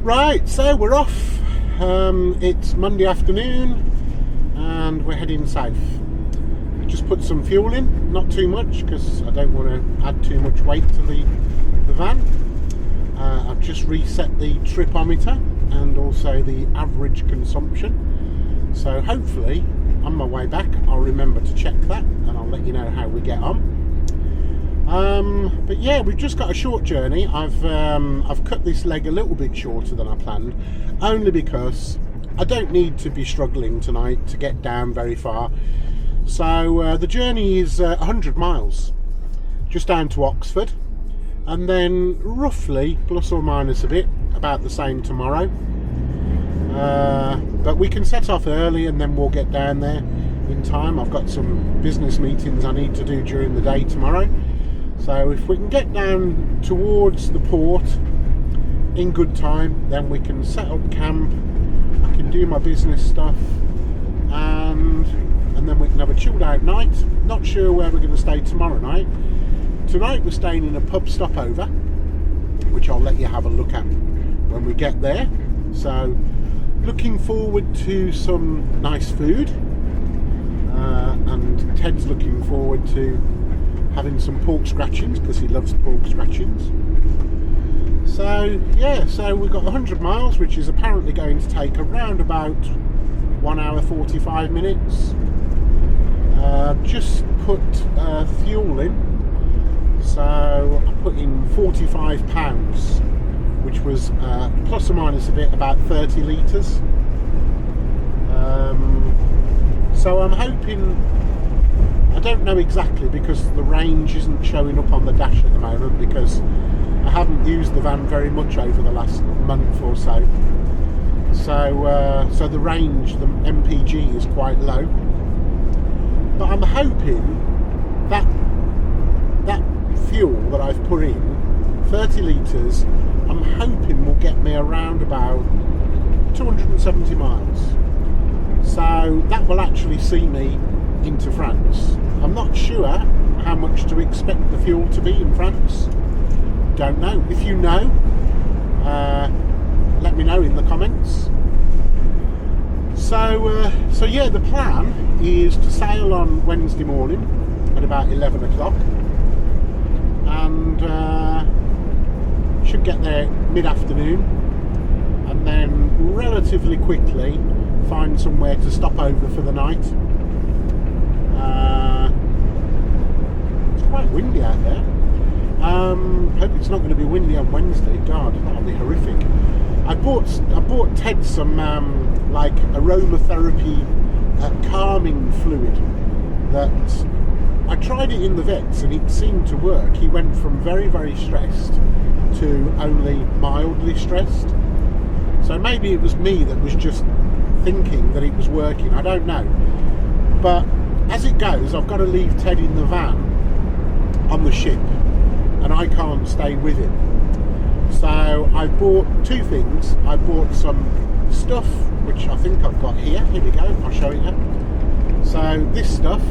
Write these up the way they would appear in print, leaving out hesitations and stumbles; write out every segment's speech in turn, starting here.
Right, so we're off. It's Monday afternoon and we're heading south. Just put some fuel in, not too much because I don't want to add too much weight to the van. I've just reset the tripometer and also the average consumption. So hopefully on my way back I'll remember to check that and I'll let you know how we get on. But yeah, we've just got a short journey. I've cut this leg a little bit shorter than I planned, only because I don't need to be struggling tonight to get down very far. So the journey is 100 miles, just down to Oxford, and then roughly, plus or minus a bit, about the same tomorrow. But we can set off early and then we'll get down there in time. I've got some business meetings I need to do during the day tomorrow. So if we can get down towards the port in good time, then we can set up camp, I can do my business stuff, and then we can have a chilled out night. Not sure where we're going to stay tomorrow night. Tonight we're staying in a pub stopover, which I'll let you have a look at when we get there. So looking forward to some nice food, and Ted's looking forward to having some pork scratchings because he loves pork scratchings. So yeah, so we've got 100 miles, which is apparently going to take around about 1 hour 45 minutes. Just put fuel in, so I put in 45 pounds, which was plus or minus a bit, about 30 litres. So I'm hoping, I don't know exactly because the range isn't showing up on the dash at the moment because I haven't used the van very much over the last month or so. So the range, the MPG is quite low. But I'm hoping that that fuel that I've put in, 30 litres, I'm hoping will get me around about 270 miles. So that will actually see me into France. I'm not sure how much to expect the fuel to be in France. Don't know. If you know, let me know in the comments. So yeah, the plan is to sail on Wednesday morning at about 11 o'clock and should get there mid-afternoon, and then relatively quickly find somewhere to stop over for the night. It's quite windy out there. Hope it's not going to be windy on Wednesday. God, that'll be horrific. I bought Ted some like aromatherapy calming fluid that I tried it in the vets and it seemed to work. He went from very, very stressed to only mildly stressed. So maybe it was me that was just thinking that it was working. I don't know. But as it goes, I've got to leave Ted in the van on the ship and I can't stay with him. So I bought two things. I bought some stuff, which I think I've got here. Here we go, I'll show you. So this stuff,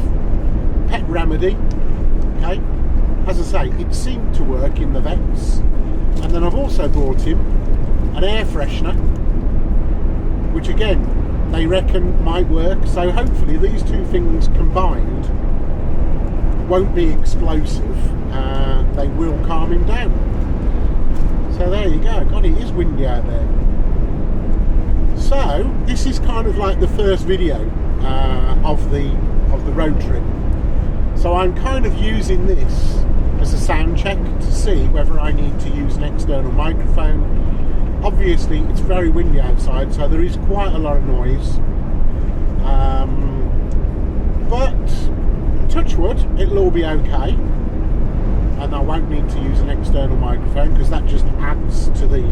pet remedy, okay. As I say, it seemed to work in the vets. And then I've also bought him an air freshener, which again, they reckon might work. So hopefully these two things combined won't be explosive. They will calm him down. So there you go. God, it is windy out there. So this is kind of like the first video of the road trip. So I'm kind of using this as a sound check to see whether I need to use an external microphone. Obviously it's very windy outside, so there is quite a lot of noise. But touch wood, it'll all be okay. And I won't need to use an external microphone because that just adds to the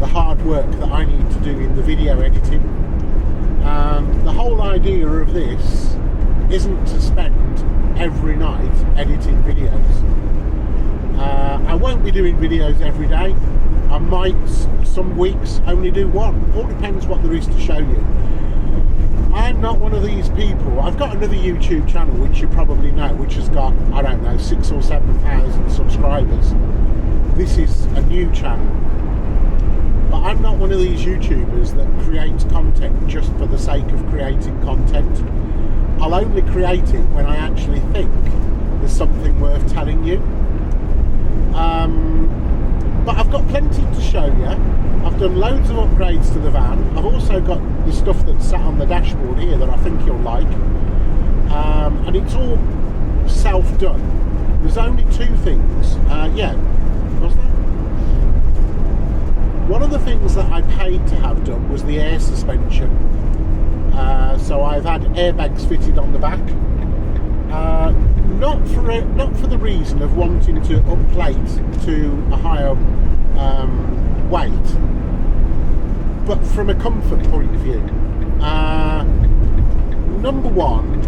hard work that I need to do in the video editing. The whole idea of this isn't to spend every night editing videos. I won't be doing videos every day. I might some weeks only do one. All depends what there is to show you. I'm not one of these people. I've got another YouTube channel which you probably know, which has got, I don't know, 6,000 or 7,000 subscribers. This is a new channel. But I'm not of these YouTubers that creates content just for the sake of creating content. I'll only create it when I actually think there's something worth telling you. But I've got plenty to show you. I've done loads of upgrades to the van. I've also got the stuff that's sat on the dashboard here that I think you'll like. And it's all self-done. There's only two things. Yeah, what's that? One of the things that I paid to have done was the air suspension. So I've had airbags fitted on the back. Not for the reason of wanting to upplate to a higher weight, but from a comfort point of view. Number one,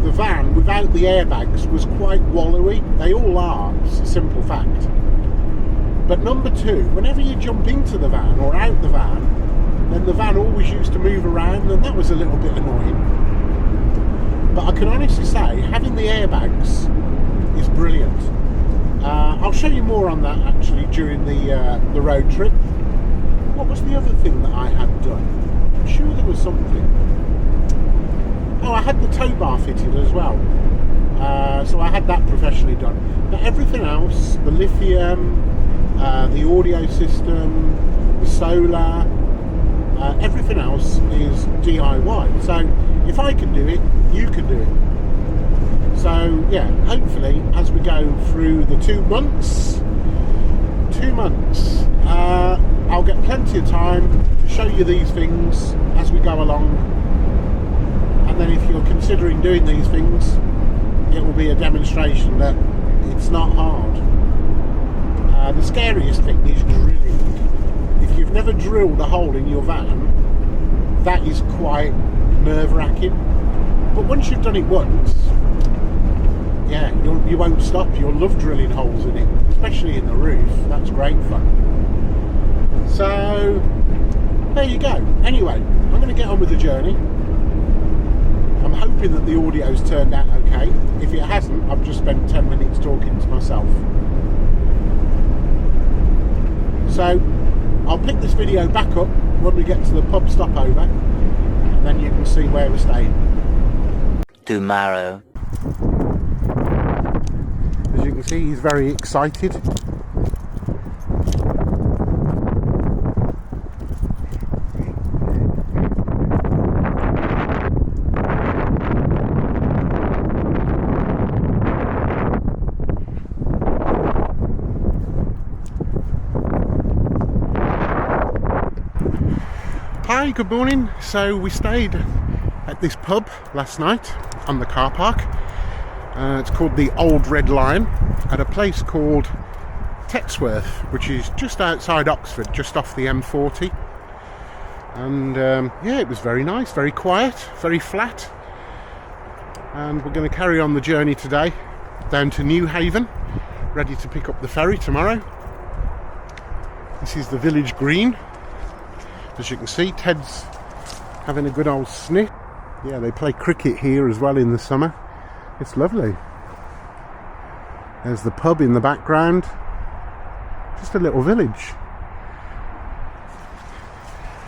the van without the airbags was quite wallowy. They all are, it's a simple fact. But number two, whenever you jump into the van or out the van, then the van always used to move around, and that was a little bit annoying. But I can honestly say, having the airbags is brilliant. I'll show you more on that actually during the road trip. What was the other thing that I had done? I'm sure there was something. Oh, I had the tow bar fitted as well. So I had that professionally done. But everything else, the lithium, the audio system, the solar, everything else is DIY. So if I can do it, you can do it. So yeah, hopefully as we go through the 2 months, I'll get plenty of time to show you these things as we go along. And then if you're considering doing these things, it will be a demonstration that it's not hard. The scariest thing is drilling. If you've never drilled a hole in your van, that is quite nerve-wracking. But once you've done it once, yeah, you won't stop. You'll love drilling holes in it, especially in the roof. That's great fun. So there you go. Anyway, I'm going to get on with the journey. I'm hoping that the audio's turned out okay. If it hasn't, I've just spent 10 minutes talking to myself. So I'll pick this video back up when we get to the pub stopover, and then you can see where we're staying. Tomorrow. As you can see, he's very excited. Hi, good morning. So we stayed at this pub last night on the car park. It's called the Old Red Lion, at a place called Texworth, which is just outside Oxford, just off the M40. And yeah, it was very nice, very quiet, very flat. And we're going to carry on the journey today down to Newhaven, ready to pick up the ferry tomorrow. This is the village green. As you can see, Ted's having a good old sniff. Yeah, they play cricket here as well in the summer. It's lovely. There's the pub in the background. Just a little village.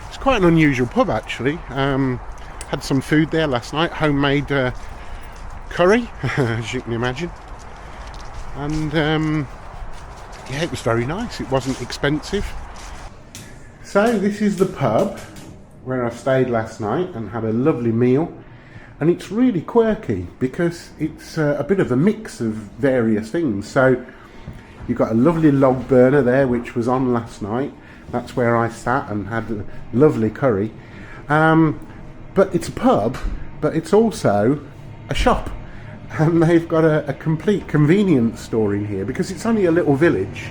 It's quite an unusual pub actually. Had some food there last night, homemade curry, as you can imagine. And yeah, it was very nice. It wasn't expensive. So this is the pub where I stayed last night and had a lovely meal, and it's really quirky because it's a bit of a mix of various things. So you've got a lovely log burner there which was on last night. That's where I sat and had a lovely curry. But it's a pub, but it's also a shop, and they've got a complete convenience store in here because it's only a little village.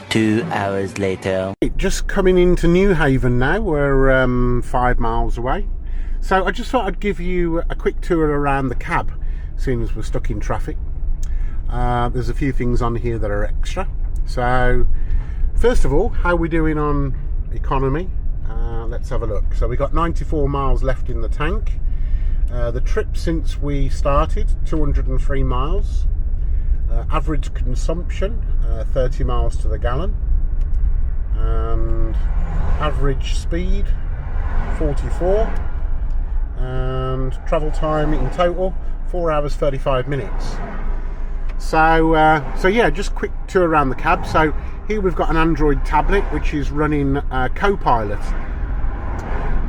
Two hours later. Just coming into Newhaven now. We're 5 miles away. So I just thought I'd give you a quick tour around the cab, seeing as we're stuck in traffic. There's a few things on here that are extra. So first of all, how are we doing on economy? Let's have a look. So we got 94 miles left in the tank. The trip since we started, 203 miles. average consumption 30 miles to the gallon, and average speed 44, and travel time in total 4 hours 35 minutes. So yeah, just quick tour around the cab. So here we've got an Android tablet which is running Copilot.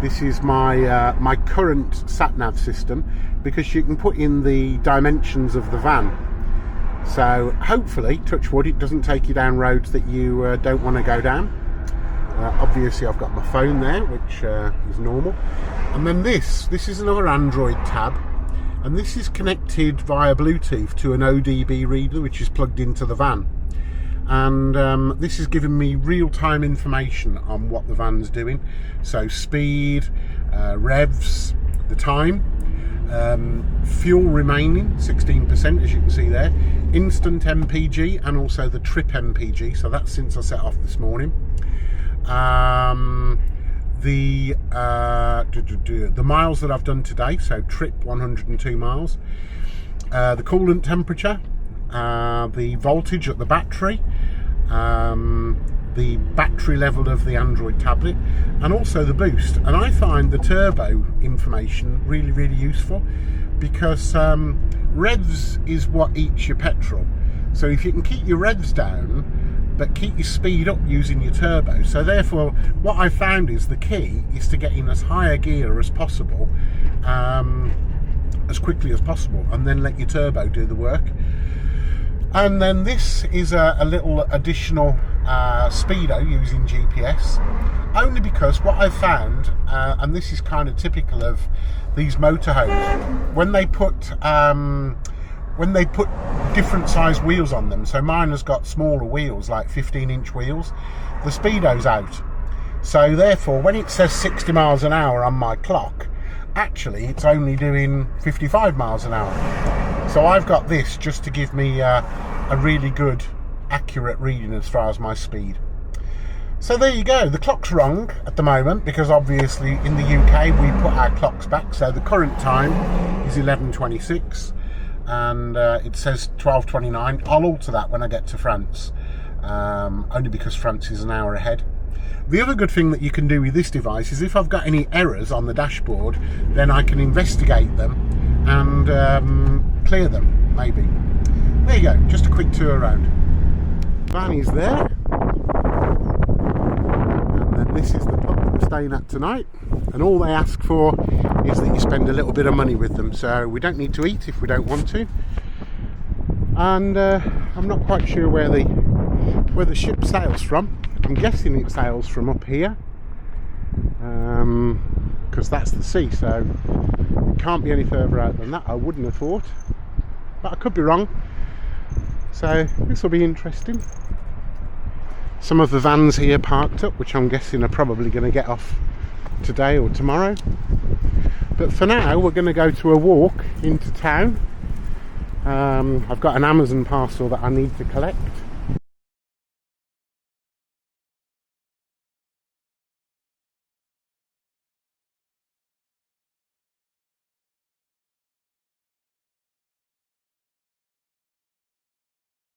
This is my current sat-nav system, because you can put in the dimensions of the van. So hopefully, touch wood, it doesn't take you down roads that you don't want to go down. Obviously I've got my phone there, which is normal. And then this is another Android tab, and this is connected via Bluetooth to an ODB reader which is plugged into the van. And this is giving me real-time information on what the van's doing. So speed, revs, the time, fuel remaining 16%, as you can see there, instant MPG, and also the trip MPG. So that's since I set off this morning. The miles that I've done today, so trip 102 miles, the coolant temperature, the voltage at the battery, the battery level of the Android tablet, and also the boost. And I find the turbo information really, really useful, because revs is what eats your petrol. So if you can keep your revs down but keep your speed up using your turbo, so therefore what I found is the key is to get in as high a gear as possible, as quickly as possible, and then let your turbo do the work. And then this is a little additional speedo using GPS, only because what I found, and this is kind of typical of these motorhomes, when they put different size wheels on them, so mine has got smaller wheels, like 15-inch wheels, the speedo's out. So therefore, when it says 60 miles an hour on my clock, actually it's only doing 55 miles an hour. So I've got this just to give me a really good, accurate reading as far as my speed. So there you go. The clock's wrong at the moment, because obviously in the UK we put our clocks back. So the current time is 11:26, and it says 12:29. I'll alter that when I get to France, only because France is an hour ahead. The other good thing that you can do with this device is, if I've got any errors on the dashboard, then I can investigate them and clear them, maybe. There you go, just a quick tour around. Van is there, and then this is the pub that we're staying at tonight, and all they ask for is that you spend a little bit of money with them, so we don't need to eat if we don't want to. And I'm not quite sure where the ship sails from. I'm guessing it sails from up here, because that's the sea, so it can't be any further out than that, I wouldn't have thought, but I could be wrong. So this will be interesting. Some of the vans here parked up, which I'm guessing are probably going to get off today or tomorrow. But for now, we're going to go to a walk into town. I've got an Amazon parcel that I need to collect.